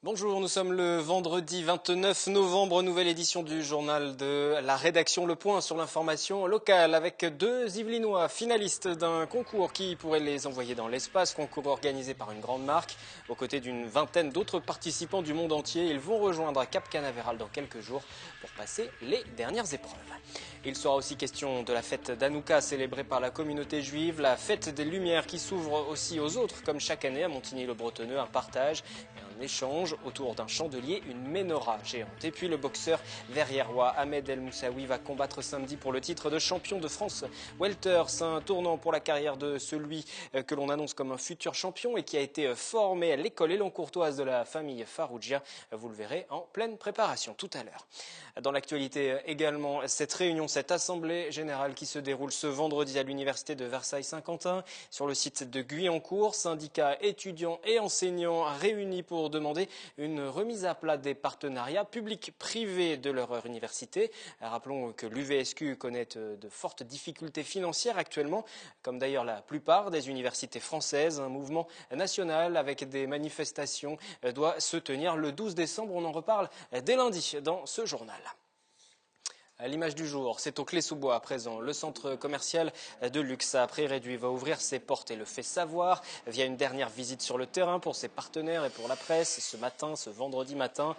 Bonjour, nous sommes le vendredi 29 novembre, nouvelle édition du journal de la rédaction Le Point sur l'information locale avec deux Yvelinois finalistes d'un concours qui pourrait les envoyer dans l'espace, concours organisé par une grande marque. Aux côtés d'une vingtaine d'autres participants du monde entier, ils vont rejoindre Cap Canaveral dans quelques jours pour passer les dernières épreuves. Il sera aussi question de la fête d'Hanouka célébrée par la communauté juive, la fête des Lumières qui s'ouvre aussi aux autres comme chaque année à Montigny-le-Bretonneux, un partage et un échange autour d'un chandelier, une menorah géante. Et puis le boxeur verriérois Ahmed El Moussaoui va combattre samedi pour le titre de champion de France welter. C'est un tournant pour la carrière de celui que l'on annonce comme un futur champion et qui a été formé à l'école Élan-Courtoise de la famille Farougia. Vous le verrez en pleine préparation tout à l'heure. Dans l'actualité également, cette réunion, cette assemblée générale qui se déroule ce vendredi à l'université de Versailles-Saint-Quentin sur le site de Guyancourt. Syndicats, étudiants et enseignants réunis pour demander une remise à plat des partenariats publics-privés de leur université. Rappelons que l'UVSQ connaît de fortes difficultés financières actuellement, comme d'ailleurs la plupart des universités françaises. Un mouvement national avec des manifestations doit se tenir le 12 décembre. On en reparle dès lundi dans ce journal. À l'image du jour, c'est au Clé-sous-Bois à présent. Le centre commercial de luxe à prix réduit va ouvrir ses portes et le fait savoir via une dernière visite sur le terrain pour ses partenaires et pour la presse. Ce matin, ce vendredi matin,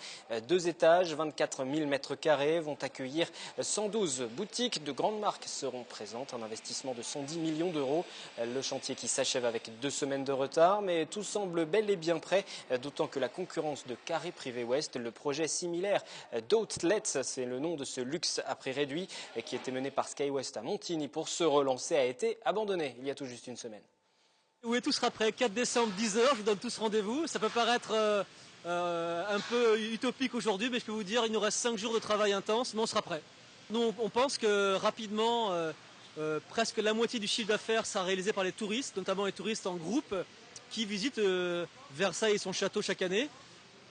2 étages, 24 000 mètres carrés vont accueillir 112 boutiques de grandes marques seront présentes. Un investissement de 110 millions d'euros. Le chantier qui s'achève avec 2 semaines de retard, mais tout semble bel et bien prêt, d'autant que la concurrence de Carré Privé Ouest, le projet similaire d'Outlet, c'est le nom de ce luxe à prix réduit qui était mené par SkyWest à Montigny pour se relancer, a été abandonné il y a tout juste une semaine. Oui, tout sera prêt. 4 décembre, 10 h, je vous donne tous rendez-vous. Ça peut paraître un peu utopique aujourd'hui, mais je peux vous dire, il nous reste 5 jours de travail intense, mais on sera prêt. Nous, on pense que rapidement, presque la moitié du chiffre d'affaires sera réalisé par les touristes, notamment les touristes en groupe qui visitent Versailles et son château chaque année.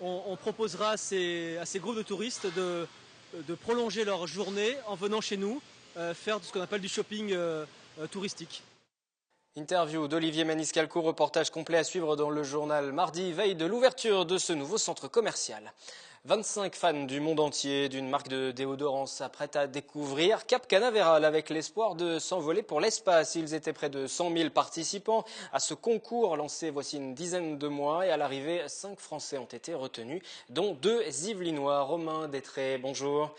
On proposera à ces groupes de touristes de prolonger leur journée en venant chez nous faire ce qu'on appelle du shopping touristique. Interview d'Olivier Maniscalco, reportage complet à suivre dans le journal mardi, veille de l'ouverture de ce nouveau centre commercial. 25 fans du monde entier d'une marque de déodorant s'apprêtent à découvrir Cap Canaveral avec l'espoir de s'envoler pour l'espace. Ils étaient près de 100 000 participants à ce concours lancé voici une dizaine de mois et à l'arrivée, 5 Français ont été retenus, dont 2 Yvelinois. Romain Détré, bonjour.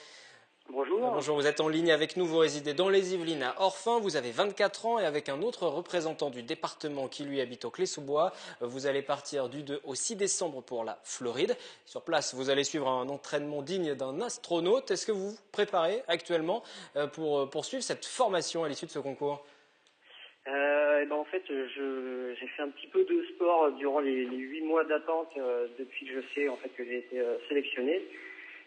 Bonjour. Bonjour, vous êtes en ligne avec nous, vous résidez dans les Yvelines à Orphin, vous avez 24 ans et avec un autre représentant du département qui lui habite au Clé-sous-Bois, vous allez partir du 2 au 6 décembre pour la Floride. Sur place, vous allez suivre un entraînement digne d'un astronaute. Est-ce que vous vous préparez actuellement pour poursuivre cette formation à l'issue de ce concours? En fait, j'ai fait un petit peu de sport durant les 8 mois d'attente depuis que je sais en fait que j'ai été sélectionné.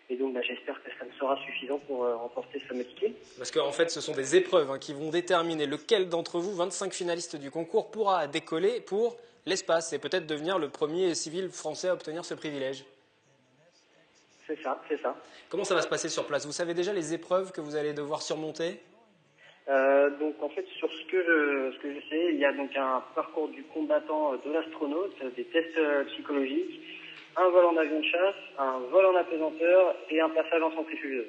Et donc, j'espère que ça me sera suffisant pour remporter ce fameux ticket. Parce qu'en fait, ce sont des épreuves qui vont déterminer lequel d'entre vous, 25 finalistes du concours, pourra décoller pour l'espace et peut-être devenir le premier civil français à obtenir ce privilège. C'est ça, c'est ça. Comment ça va se passer sur place? Vous savez déjà les épreuves que vous allez devoir surmonter? Donc, en fait, sur ce que je sais, il y a donc un parcours du combattant de l'astronaute, des tests psychologiques, un vol en avion de chasse, un vol en apesanteur et un passage en centrifugeuse.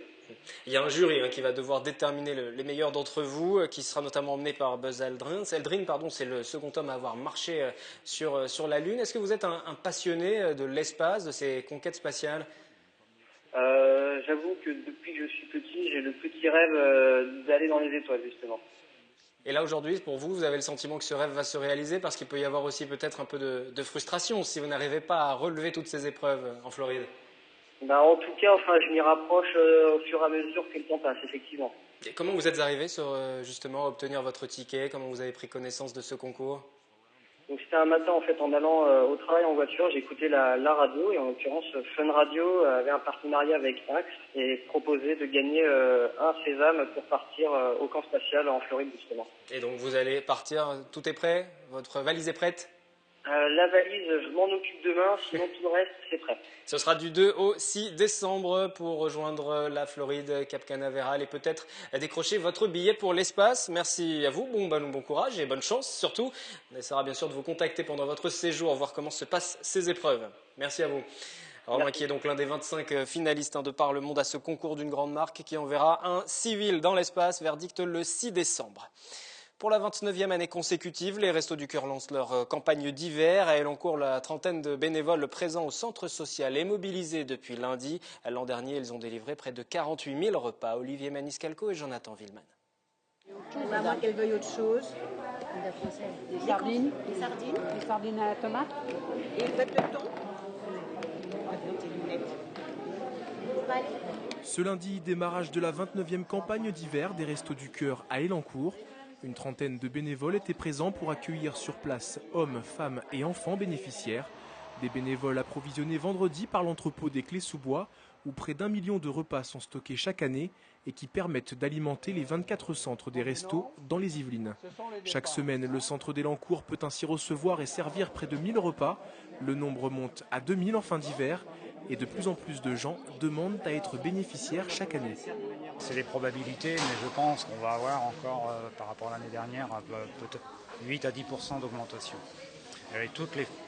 Il y a un jury qui va devoir déterminer les meilleurs d'entre vous, qui sera notamment emmené par Buzz Aldrin. Aldrin, c'est le second homme à avoir marché sur la Lune. Est-ce que vous êtes un passionné de l'espace, de ces conquêtes spatiales? J'avoue que depuis que je suis petit, j'ai le petit rêve d'aller dans les étoiles, justement. Et là, aujourd'hui, pour vous, vous avez le sentiment que ce rêve va se réaliser parce qu'il peut y avoir aussi peut-être un peu de frustration si vous n'arrivez pas à relever toutes ces épreuves en Floride. En tout cas, je m'y rapproche au fur et à mesure que le temps passe, effectivement. Et comment vous êtes arrivé sur justement obtenir votre ticket? Comment vous avez pris connaissance de ce concours? Donc c'était un matin en fait en allant au travail en voiture, j'écoutais la radio et en l'occurrence Fun Radio avait un partenariat avec Axe et proposait de gagner un sésame pour partir au camp spatial en Floride justement. Et donc vous allez partir, tout est prêt? Votre valise est prête? La valise, je m'en occupe demain, sinon tout le reste c'est prêt. Ce sera du 2 au 6 décembre pour rejoindre la Floride, Cap Canaveral et peut-être décrocher votre billet pour l'espace. Merci à vous, bon courage et bonne chance surtout. On essaiera bien sûr de vous contacter pendant votre séjour, voir comment se passent ces épreuves. Merci à vous. Romain qui est donc l'un des 25 finalistes de par le monde à ce concours d'une grande marque qui enverra un civil dans l'espace. Verdict le 6 décembre. Pour la 29e année consécutive, les Restos du Cœur lancent leur campagne d'hiver. À Elancourt, la trentaine de bénévoles présents au centre social est mobilisée depuis lundi. L'an dernier, ils ont délivré près de 48 000 repas. Olivier Maniscalco et Jonathan Villeman. Moi, qu'elle veuille autre chose. Des sardines. Des sardines. Des sardines à la tomate. Et vous faites le thon. Ce lundi, démarrage de la 29e campagne d'hiver des Restos du Cœur à Elancourt. Une trentaine de bénévoles étaient présents pour accueillir sur place hommes, femmes et enfants bénéficiaires. Des bénévoles approvisionnés vendredi par l'entrepôt des Clés-sous-Bois, où près d'1 million de repas sont stockés chaque année et qui permettent d'alimenter les 24 centres des restos dans les Yvelines. Chaque semaine, le centre d'Elancourt peut ainsi recevoir et servir près de 1000 repas. Le nombre monte à 2000 en fin d'hiver et de plus en plus de gens demandent à être bénéficiaires chaque année. C'est des probabilités, mais je pense qu'on va avoir encore, par rapport à l'année dernière, peut-être 8 à 10% d'augmentation.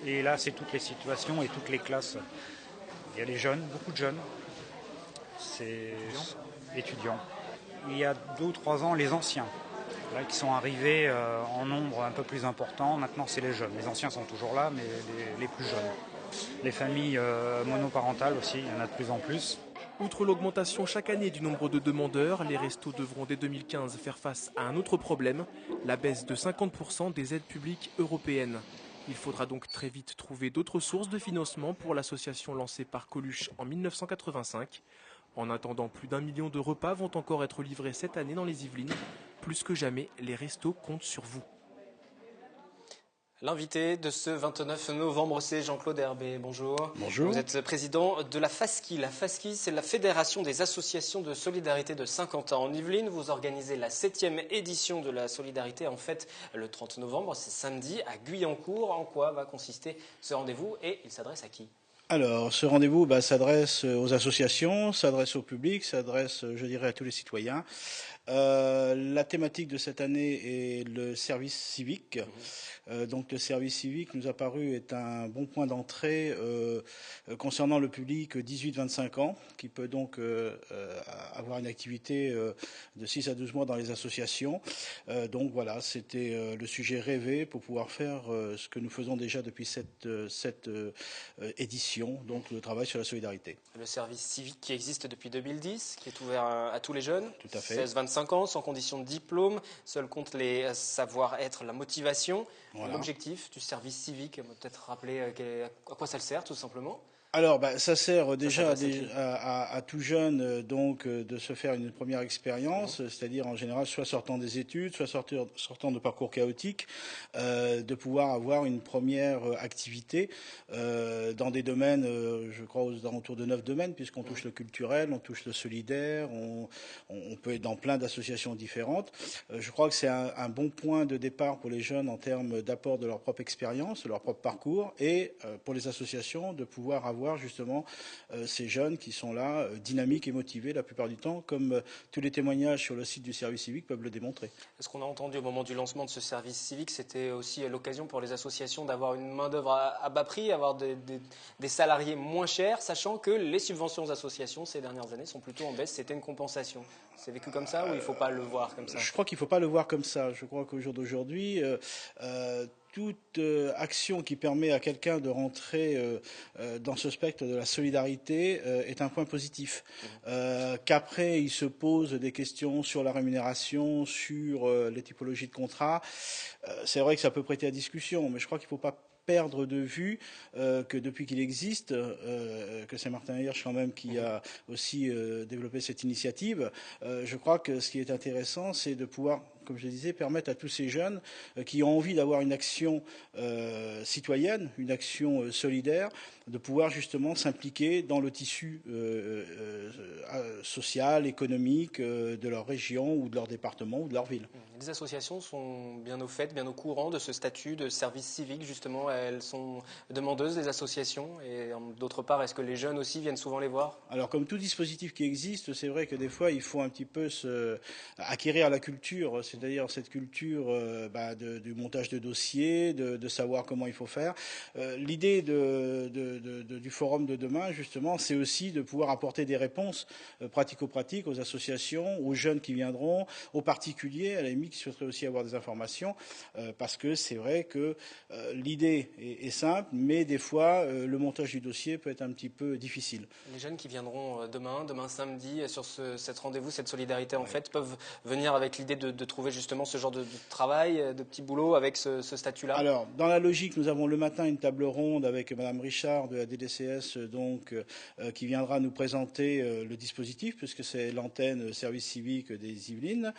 Et là, c'est toutes les situations et toutes les classes. Il y a les jeunes, beaucoup de jeunes, c'est étudiants. Il y a 2 ou 3 ans, les anciens, là, qui sont arrivés en nombre un peu plus important. Maintenant, c'est les jeunes. Les anciens sont toujours là, mais les plus jeunes. Les familles monoparentales aussi, il y en a de plus en plus. Outre l'augmentation chaque année du nombre de demandeurs, les restos devront dès 2015 faire face à un autre problème, la baisse de 50% des aides publiques européennes. Il faudra donc très vite trouver d'autres sources de financement pour l'association lancée par Coluche en 1985. En attendant, plus d'1 million de repas vont encore être livrés cette année dans les Yvelines. Plus que jamais, les restos comptent sur vous. L'invité de ce 29 novembre, c'est Jean-Claude Herbet. Bonjour. Bonjour. Vous êtes président de la FASCI. La FASCI, c'est la Fédération des associations de solidarité de Saint-Quentin en Yvelines. Vous organisez la 7e édition de la solidarité, en fait, le 30 novembre, c'est samedi, à Guyancourt. En quoi va consister ce rendez-vous et il s'adresse à qui ? Alors, ce rendez-vous s'adresse aux associations, s'adresse au public, s'adresse, je dirais, à tous les citoyens. La thématique de cette année est le service civique. Donc le service civique nous a paru être un bon point d'entrée concernant le public 18-25 ans, qui peut donc avoir une activité de 6 à 12 mois dans les associations. Donc voilà, c'était le sujet rêvé pour pouvoir faire ce que nous faisons déjà depuis cette édition, donc le travail sur la solidarité. Le service civique qui existe depuis 2010, qui est ouvert à tous les jeunes. Tout à fait. 16-25 ans, sans condition de diplôme, seul compte les savoir-être, la motivation. Voilà. L'objectif du service civique, peut-être rappeler à quoi ça le sert tout simplement. Alors, ça sert déjà à tout jeune donc de se faire une première expérience, c'est-à-dire en général soit sortant des études, soit sortant de parcours chaotiques, de pouvoir avoir une première activité dans des domaines, je crois aux alentours de 9 domaines, puisqu'on touche le culturel, on touche le solidaire, on peut être dans plein d'associations différentes. Je crois que c'est un bon point de départ pour les jeunes en termes d'apport de leur propre expérience, de leur propre parcours, et pour les associations de pouvoir avoir justement ces jeunes qui sont là, dynamiques et motivés la plupart du temps, comme tous les témoignages sur le site du service civique peuvent le démontrer. Ce qu'on a entendu au moment du lancement de ce service civique, c'était aussi l'occasion pour les associations d'avoir une main-d'œuvre à bas prix, avoir des salariés moins chers, sachant que les subventions aux associations ces dernières années sont plutôt en baisse. C'était une compensation. C'est vécu comme ça ou il ne faut pas le voir comme ça ? Je crois qu'il ne faut pas le voir comme ça. Je crois qu'au jour d'aujourd'hui, toute action qui permet à quelqu'un de rentrer dans ce spectre de la solidarité est un point positif. Qu'après, il se pose des questions sur la rémunération, sur les typologies de contrats. C'est vrai que ça peut prêter à discussion, mais je crois qu'il ne faut pas perdre de vue que depuis qu'il existe, que c'est Martin Hirsch quand même qui a aussi développé cette initiative, je crois que ce qui est intéressant, c'est de pouvoir, comme je le disais, permettre à tous ces jeunes qui ont envie d'avoir une action citoyenne, une action solidaire, de pouvoir justement s'impliquer dans le tissu sociales, économiques de leur région ou de leur département ou de leur ville. Les associations sont bien au fait, bien au courant de ce statut de service civique, justement. Elles sont demandeuses, les associations. Et d'autre part, est-ce que les jeunes aussi viennent souvent les voir? Alors, comme tout dispositif qui existe, c'est vrai que des fois, il faut un petit peu acquérir la culture, c'est-à-dire cette culture du montage de dossiers, de savoir comment il faut faire. L'idée du forum de demain, justement, c'est aussi de pouvoir apporter des réponses pratico-pratiques aux associations, aux jeunes qui viendront, aux particuliers, à la limite, qui souhaiteraient aussi avoir des informations, parce que c'est vrai que l'idée est simple, mais des fois, le montage du dossier peut être un petit peu difficile. Les jeunes qui viendront demain samedi, sur cet rendez-vous, cette solidarité, en fait, peuvent venir avec l'idée de trouver justement ce genre de travail, de petit boulot avec ce statut-là? Alors, dans la logique, nous avons le matin une table ronde avec Madame Richard de la DDCS, qui viendra nous présenter le dispositif, puisque c'est l'antenne service civique des Yvelines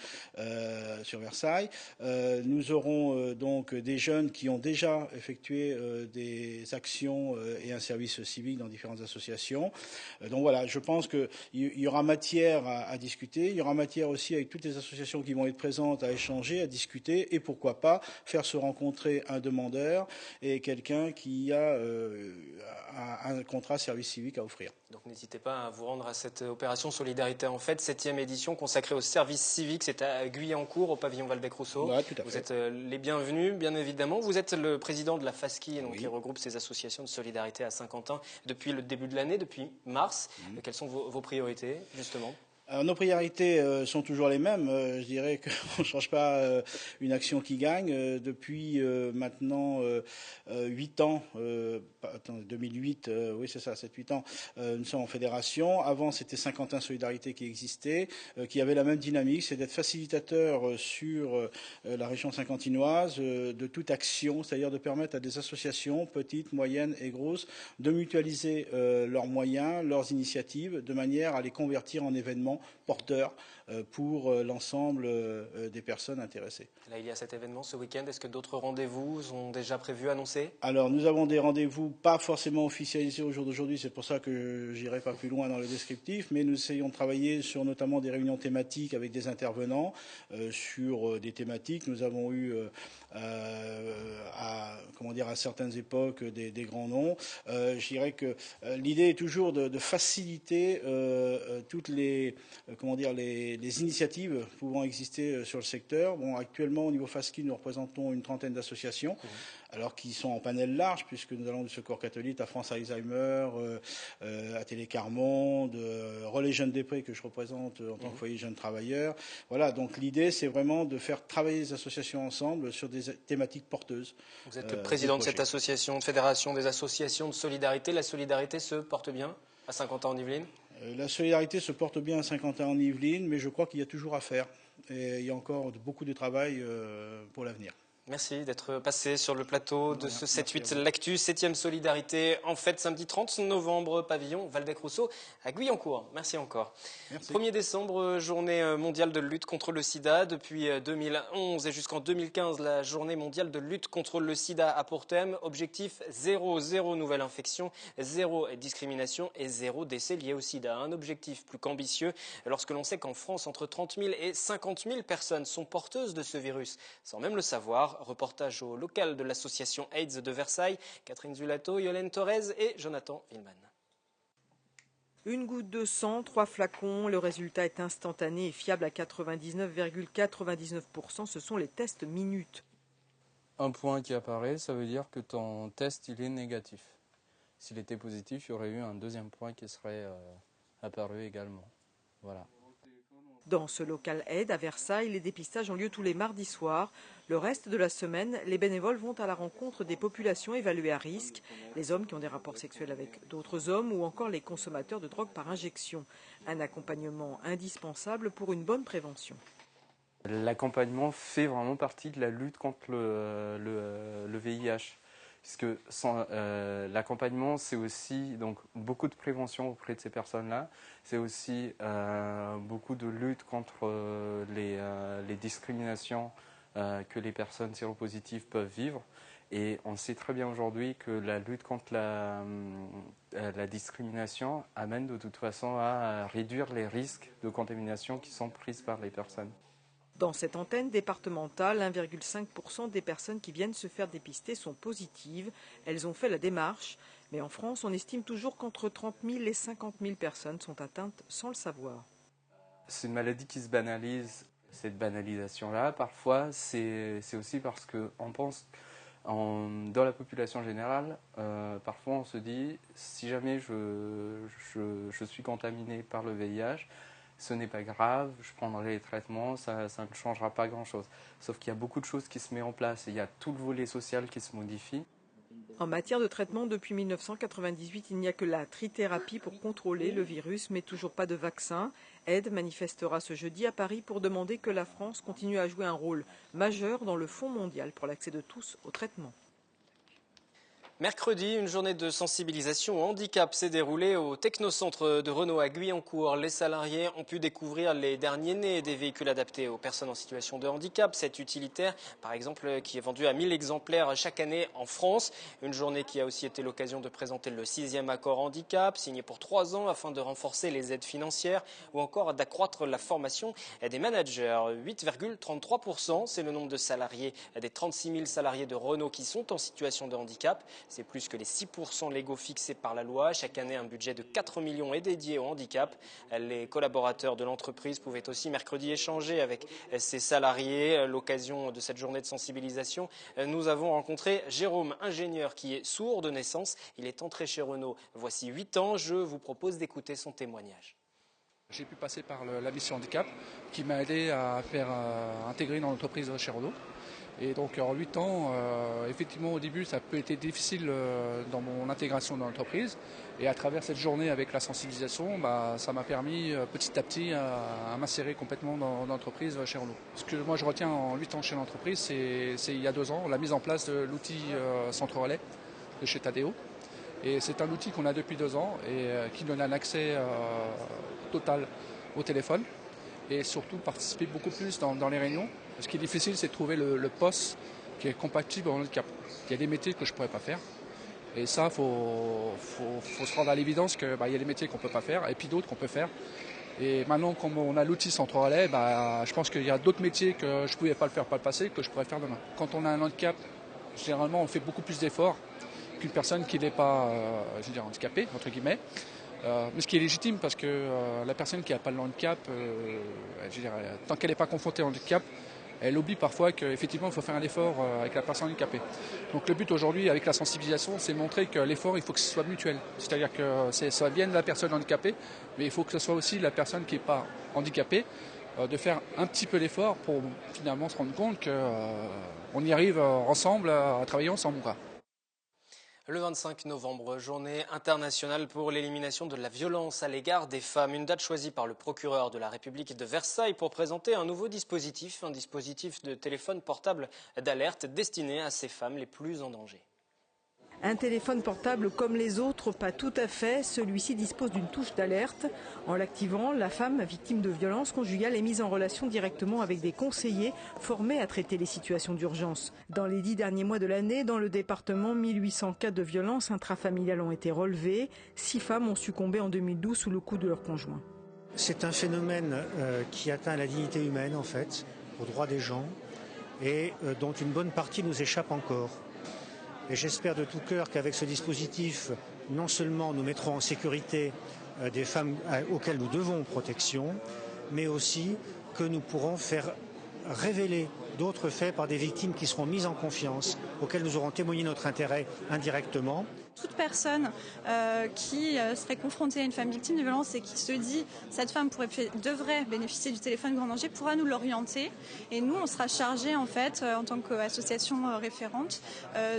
sur Versailles. Nous aurons donc des jeunes qui ont déjà effectué des actions et un service civique dans différentes associations. Donc voilà, je pense qu'il y aura matière à discuter. Il y aura matière aussi avec toutes les associations qui vont être présentes à échanger, à discuter et pourquoi pas faire se rencontrer un demandeur et quelqu'un qui a un contrat service civique à offrir. Donc n'hésitez pas à vous rendre à cette opération Solidarité en fait, 7e édition consacrée au service civique. C'est à Guyancourt, au pavillon Waldeck-Rousseau. Ouais, tout à fait. Vous êtes les bienvenus, bien évidemment. Vous êtes le président de la FASCI, donc, qui regroupe ces associations de solidarité à Saint-Quentin depuis le début de l'année, depuis mars. Quelles sont vos priorités, justement ? Alors, nos priorités sont toujours les mêmes. Je dirais qu'on ne change pas une action qui gagne. Depuis maintenant 8 ans, 2008, oui c'est ça, 7-8 ans, nous sommes en fédération. Avant, c'était Saint-Quentin Solidarité qui existait, qui avait la même dynamique, c'est d'être facilitateur sur la région saint-quentinoise de toute action, c'est-à-dire de permettre à des associations, petites, moyennes et grosses, de mutualiser leurs moyens, leurs initiatives, de manière à les convertir en événements porteur pour l'ensemble des personnes intéressées. Là, il y a cet événement ce week-end. Est-ce que d'autres rendez-vous sont déjà prévus, annoncés ? Alors, nous avons des rendez-vous pas forcément officialisés au jour d'aujourd'hui. C'est pour ça que j'irai pas plus loin dans le descriptif. Mais nous essayons de travailler sur notamment des réunions thématiques avec des intervenants sur des thématiques. Nous avons eu à certaines époques des grands noms. Je dirais que l'idée est toujours de faciliter toutes les initiatives pouvant exister sur le secteur. Bon, actuellement, au niveau FASCI, nous représentons une trentaine d'associations, alors qui sont en panel large, puisque nous allons du Secours catholique à France Alzheimer, à Télécarmonde, Relais Jeunes des Prés, que je représente en tant que foyer jeunes travailleurs. Voilà, donc l'idée, c'est vraiment de faire travailler les associations ensemble sur des thématiques porteuses. Vous êtes le président de cette association, de fédération des associations de solidarité. La solidarité se porte bien à Saint-Quentin-en-Yvelines ? La solidarité se porte bien à Saint-Quentin-en-Yvelines, mais je crois qu'il y a toujours à faire. Et il y a encore beaucoup de travail pour l'avenir. Merci d'être passé sur le plateau de ce 7-8 L'Actu, 7e Solidarité, en fête samedi 30 novembre, pavillon Waldeck-Rousseau à Guyancourt. Merci encore. Merci. 1er décembre, journée mondiale de lutte contre le sida. Depuis 2011 et jusqu'en 2015, la journée mondiale de lutte contre le sida a pour thème objectif 0 nouvelle infection, 0 discrimination et 0 décès liés au sida. Un objectif plus qu'ambitieux lorsque l'on sait qu'en France, entre 30 000 et 50 000 personnes sont porteuses de ce virus, sans même le savoir. Reportage au local de l'association AIDS de Versailles, Catherine Zulato, Yolène Torres et Jonathan Villeman. Une goutte de sang, 3 flacons, le résultat est instantané et fiable à 99,99%, ce sont les tests minutes. Un point qui apparaît, ça veut dire que ton test il est négatif. S'il était positif, il y aurait eu un deuxième point qui serait apparu également. Voilà. Dans ce local aide à Versailles, les dépistages ont lieu tous les mardis soirs. Le reste de la semaine, les bénévoles vont à la rencontre des populations évaluées à risque, les hommes qui ont des rapports sexuels avec d'autres hommes ou encore les consommateurs de drogue par injection. Un accompagnement indispensable pour une bonne prévention. L'accompagnement fait vraiment partie de la lutte contre le VIH. Puisque l'accompagnement, c'est aussi donc, beaucoup de prévention auprès de ces personnes-là. C'est aussi beaucoup de lutte contre les discriminations que les personnes séropositives peuvent vivre. Et on sait très bien aujourd'hui que la lutte contre la discrimination amène de toute façon à réduire les risques de contamination qui sont prises par les personnes. Dans cette antenne départementale, 1,5% des personnes qui viennent se faire dépister sont positives. Elles ont fait la démarche. Mais en France, on estime toujours qu'entre 30 000 et 50 000 personnes sont atteintes sans le savoir. C'est une maladie qui se banalise. Cette banalisation-là, parfois, c'est aussi parce qu'on pense, dans la population générale, parfois on se dit, si jamais je suis contaminé par le VIH, ce n'est pas grave, je prendrai les traitements, ça ne changera pas grand-chose. Sauf qu'il y a beaucoup de choses qui se mettent en place et il y a tout le volet social qui se modifie. En matière de traitement, depuis 1998, il n'y a que la trithérapie pour contrôler le virus, mais toujours pas de vaccin. Aide manifestera ce jeudi à Paris pour demander que la France continue à jouer un rôle majeur dans le Fonds mondial pour l'accès de tous au traitement. Mercredi, une journée de sensibilisation au handicap s'est déroulée au technocentre de Renault à Guyancourt. Les salariés ont pu découvrir les derniers nés des véhicules adaptés aux personnes en situation de handicap. Cet utilitaire, par exemple, qui est vendu à 1000 exemplaires chaque année en France. Une journée qui a aussi été l'occasion de présenter le 6e accord handicap, signé pour 3 ans afin de renforcer les aides financières ou encore d'accroître la formation des managers. 8,33%, c'est le nombre de salariés des 36 000 salariés de Renault qui sont en situation de handicap. C'est plus que les 6% légaux fixés par la loi. Chaque année, un budget de 4 millions est dédié au handicap. Les collaborateurs de l'entreprise pouvaient aussi mercredi échanger avec ces salariés. À l'occasion de cette journée de sensibilisation, nous avons rencontré Jérôme, ingénieur qui est sourd de naissance. Il est entré chez Renault voici 8 ans. Je vous propose d'écouter son témoignage. J'ai pu passer par la mission handicap qui m'a aidé à faire intégrer dans l'entreprise chez Renault. Et donc en 8 ans, effectivement au début ça peut être difficile dans mon intégration dans l'entreprise. Et à travers cette journée avec la sensibilisation, ça m'a permis petit à petit à m'insérer complètement dans l'entreprise chez Renault. Ce que moi je retiens en 8 ans chez l'entreprise, c'est il y a 2 ans, la mise en place de l'outil Centre Relais de chez Tadeo. Et c'est un outil qu'on a depuis 2 ans et qui donne un accès total au téléphone. Et surtout participer beaucoup plus dans les réunions. Ce qui est difficile, c'est de trouver le poste qui est compatible au handicap. Il y a des métiers que je ne pourrais pas faire. Et ça, il faut se rendre à l'évidence qu'il y a des métiers qu'on ne peut pas faire et puis d'autres qu'on peut faire. Et maintenant, comme on a l'outil Centre Relais, je pense qu'il y a d'autres métiers que je ne pouvais pas le faire par le passé que je pourrais faire demain. Quand on a un handicap, généralement, on fait beaucoup plus d'efforts qu'une personne qui n'est pas handicapée, entre guillemets. Mais ce qui est légitime parce que la personne qui n'a pas le handicap, tant qu'elle n'est pas confrontée au handicap, elle oublie parfois qu'effectivement il faut faire un effort avec la personne handicapée. Donc le but aujourd'hui avec la sensibilisation, c'est de montrer que l'effort, il faut que ce soit mutuel. C'est-à-dire que ça vienne de la personne handicapée, mais il faut que ce soit aussi la personne qui n'est pas handicapée, de faire un petit peu d'effort pour finalement se rendre compte qu'on y arrive ensemble à travailler ensemble. Le 25 novembre, journée internationale pour l'élimination de la violence à l'égard des femmes. Une date choisie par le procureur de la République de Versailles pour présenter un nouveau dispositif, un dispositif de téléphone portable d'alerte destiné à ces femmes les plus en danger. Un téléphone portable comme les autres, pas tout à fait. Celui-ci dispose d'une touche d'alerte. En l'activant, la femme victime de violences conjugales est mise en relation directement avec des conseillers formés à traiter les situations d'urgence. Dans les 10 derniers mois de l'année, dans le département, 1800 cas de violences intrafamiliales ont été relevés. 6 femmes ont succombé en 2012 sous le coup de leur conjoint. C'est un phénomène qui atteint la dignité humaine, en fait, aux droits des gens, et dont une bonne partie nous échappe encore. Et j'espère de tout cœur qu'avec ce dispositif, non seulement nous mettrons en sécurité des femmes auxquelles nous devons protection, mais aussi que nous pourrons faire révéler d'autres faits par des victimes qui seront mises en confiance, auxquelles nous aurons témoigné notre intérêt indirectement. Toute personne qui serait confrontée à une femme victime de violence et qui se dit cette femme devrait bénéficier du téléphone grand danger pourra nous l'orienter et nous on sera chargé en fait en tant qu'association référente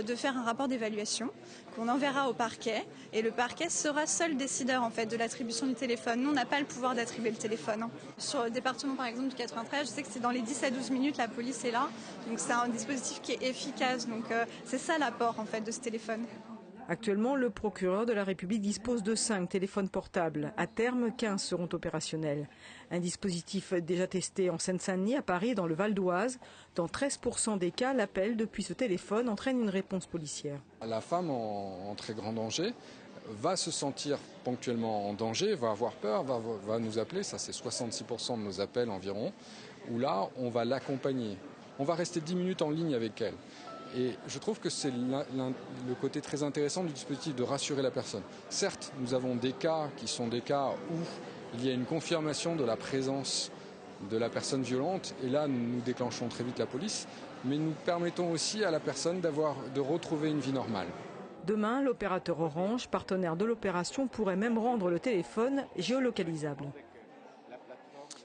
de faire un rapport d'évaluation qu'on enverra au parquet et le parquet sera seul décideur en fait de l'attribution du téléphone. Nous on n'a pas le pouvoir d'attribuer le téléphone. Sur le département par exemple du 93, je sais que c'est dans les 10 à 12 minutes la police est là donc c'est un dispositif qui est efficace donc c'est ça l'apport en fait de ce téléphone. Actuellement, le procureur de la République dispose de 5 téléphones portables. À terme, 15 seront opérationnels. Un dispositif déjà testé en Seine-Saint-Denis, à Paris et dans le Val d'Oise. Dans 13% des cas, l'appel depuis ce téléphone entraîne une réponse policière. La femme en très grand danger va se sentir ponctuellement en danger, va avoir peur, va nous appeler, ça c'est 66% de nos appels environ, où là on va l'accompagner. On va rester 10 minutes en ligne avec elle. Et je trouve que c'est le côté très intéressant du dispositif de rassurer la personne. Certes, nous avons des cas qui sont des cas où il y a une confirmation de la présence de la personne violente, et là nous déclenchons très vite la police, mais nous permettons aussi à la personne de retrouver une vie normale. Demain, l'opérateur Orange, partenaire de l'opération, pourrait même rendre le téléphone géolocalisable.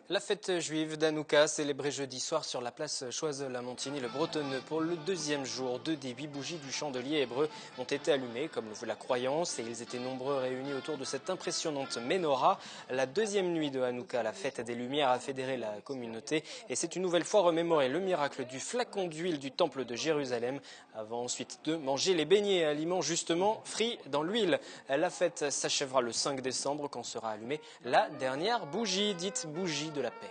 La fête juive d'Hanouka, célébrée jeudi soir sur la place Choiseul-à-Montigny-le-Bretonneux. Pour le deuxième jour, 2 des 8 bougies du chandelier hébreu ont été allumées, comme le veut la croyance, et ils étaient nombreux réunis autour de cette impressionnante menorah. La deuxième nuit de Hanouka, la fête des Lumières, a fédéré la communauté, et c'est une nouvelle fois remémoré le miracle du flacon d'huile du temple de Jérusalem, avant ensuite de manger les beignets, aliments justement frits dans l'huile. La fête s'achèvera le 5 décembre, quand sera allumée la dernière bougie, dite bougie de la paix.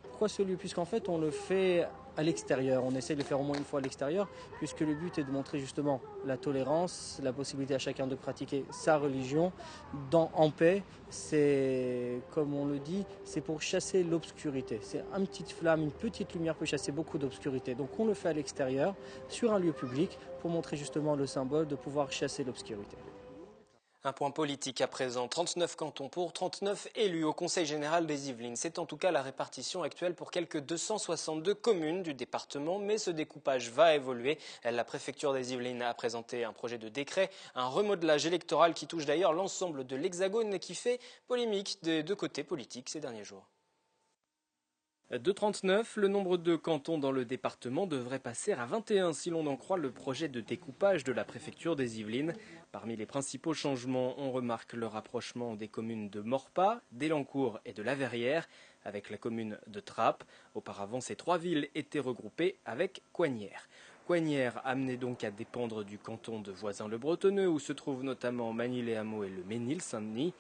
Pourquoi ce lieu? Puisqu'en fait on le fait à l'extérieur, on essaie de le faire au moins une fois à l'extérieur, puisque le but est de montrer justement la tolérance, la possibilité à chacun de pratiquer sa religion en paix. C'est, comme on le dit, c'est pour chasser l'obscurité. C'est une petite flamme, une petite lumière peut chasser beaucoup d'obscurité. Donc on le fait à l'extérieur, sur un lieu public, pour montrer justement le symbole de pouvoir chasser l'obscurité. Un point politique à présent, 39 cantons pour 39 élus au Conseil général des Yvelines. C'est en tout cas la répartition actuelle pour quelques 262 communes du département, mais ce découpage va évoluer. La préfecture des Yvelines a présenté un projet de décret, un remodelage électoral qui touche d'ailleurs l'ensemble de l'Hexagone et qui fait polémique des deux côtés politiques ces derniers jours. De 39, le nombre de cantons dans le département devrait passer à 21 si l'on en croit le projet de découpage de la préfecture des Yvelines. Parmi les principaux changements, on remarque le rapprochement des communes de Morpas, d'Elancourt et de La Verrière avec la commune de Trappes. Auparavant, ces 3 villes étaient regroupées avec Coignières. Coignières amenait donc à dépendre du canton de Voisin-le-Bretonneux où se trouvent notamment Magny-les-Hameaux et le Mesnil-Saint-Denis.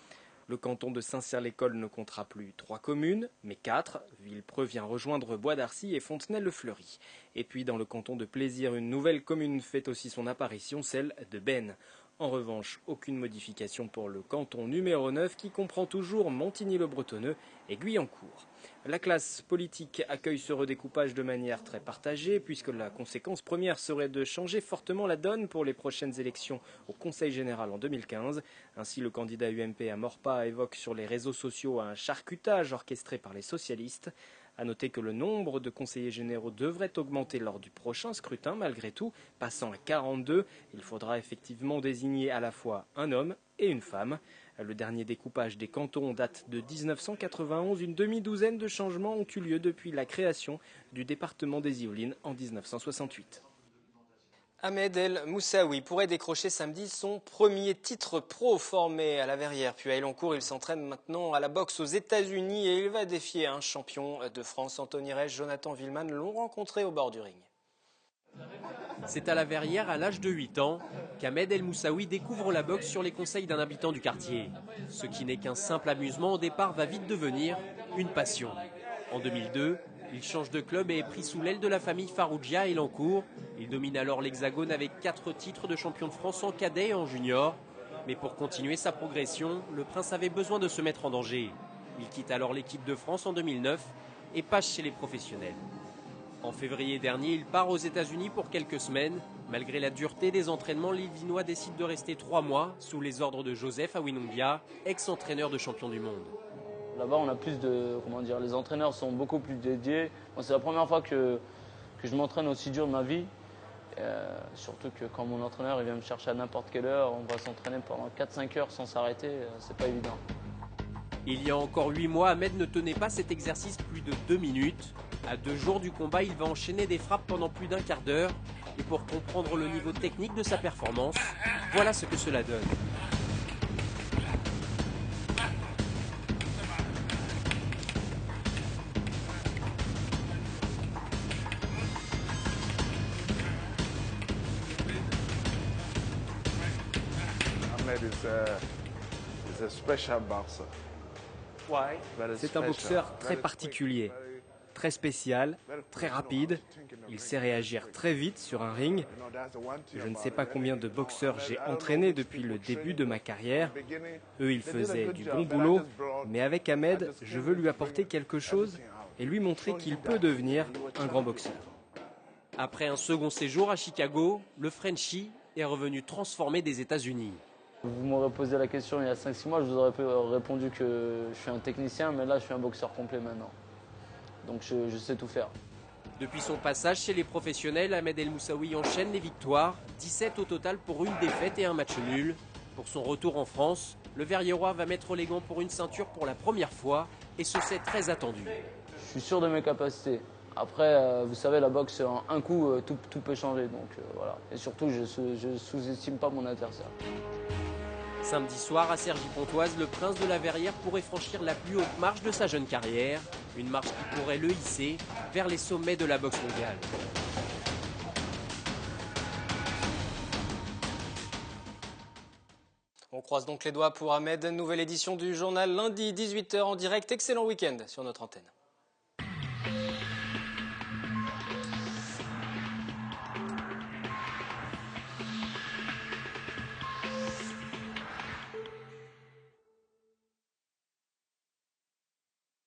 Le canton de Saint-Cyr-l'École ne comptera plus 3 communes, mais 4. Villepreux vient rejoindre Bois d'Arcy et Fontenay-le-Fleury. Et puis dans le canton de Plaisir, une nouvelle commune fait aussi son apparition, celle de Benne. En revanche, aucune modification pour le canton numéro 9 qui comprend toujours Montigny-le-Bretonneux et Guyancourt. La classe politique accueille ce redécoupage de manière très partagée puisque la conséquence première serait de changer fortement la donne pour les prochaines élections au Conseil général en 2015. Ainsi, le candidat UMP à Morpas évoque sur les réseaux sociaux un charcutage orchestré par les socialistes. A noter que le nombre de conseillers généraux devrait augmenter lors du prochain scrutin malgré tout, passant à 42. Il faudra effectivement désigner à la fois un homme et une femme. Le dernier découpage des cantons date de 1991. Une demi-douzaine de changements ont eu lieu depuis la création du département des Yvelines en 1968. Ahmed El Moussaoui pourrait décrocher samedi son premier titre pro. Formé à La Verrière puis à Elancourt, il s'entraîne maintenant à la boxe aux États-Unis et il va défier un champion de France. Anthony Reich, Jonathan Villeman l'ont rencontré au bord du ring. C'est à La Verrière, à l'âge de 8 ans, qu'Ahmed El Moussaoui découvre la boxe sur les conseils d'un habitant du quartier. Ce qui n'est qu'un simple amusement au départ va vite devenir une passion. En 2002, il change de club et est pris sous l'aile de la famille Farougia à Elancourt. Il domine alors l'Hexagone avec 4 titres de champion de France en cadet et en junior. Mais pour continuer sa progression, le prince avait besoin de se mettre en danger. Il quitte alors l'équipe de France en 2009 et passe chez les professionnels. En février dernier, il part aux États-Unis pour quelques semaines. Malgré la dureté des entraînements, l'Illinois décide de rester 3 mois sous les ordres de Joseph Awinongbia, ex-entraîneur de champion du monde. Là-bas, on a plus de, les entraîneurs sont beaucoup plus dédiés. Moi, c'est la première fois que je m'entraîne aussi dur de ma vie. Surtout que quand mon entraîneur il vient me chercher à n'importe quelle heure, on va s'entraîner pendant 4-5 heures sans s'arrêter, c'est pas évident. Il y a encore 8 mois, Ahmed ne tenait pas cet exercice plus de 2 minutes. À 2 jours du combat, il va enchaîner des frappes pendant plus d'1 quart d'heure. Et pour comprendre le niveau technique de sa performance, voilà ce que cela donne. C'est un boxeur très particulier, très spécial, très rapide. Il sait réagir très vite sur un ring. Je ne sais pas combien de boxeurs j'ai entraîné depuis le début de ma carrière. Eux, ils faisaient du bon boulot, mais avec Ahmed, je veux lui apporter quelque chose et lui montrer qu'il peut devenir un grand boxeur. Après un second séjour à Chicago, le Frenchie est revenu transformé des États-Unis. Vous m'aurez posé la question il y a 5-6 mois, je vous aurais répondu que je suis un technicien, mais là je suis un boxeur complet maintenant. Donc je sais tout faire. Depuis son passage chez les professionnels, Ahmed El Moussaoui enchaîne les victoires, 17 au total pour une défaite et un match nul. Pour son retour en France, le Verriérois va mettre les gants pour une ceinture pour la première fois et ce c'est très attendu. Je suis sûr de mes capacités. Après, vous savez, la boxe, en un coup, tout peut changer. Donc voilà. Et surtout, je ne sous-estime pas mon adversaire. Samedi soir à Cergy-Pontoise, le prince de la Verrière pourrait franchir la plus haute marche de sa jeune carrière. Une marche qui pourrait le hisser vers les sommets de la boxe mondiale. On croise donc les doigts pour Ahmed. Nouvelle édition du journal lundi 18h en direct. Excellent week-end sur notre antenne.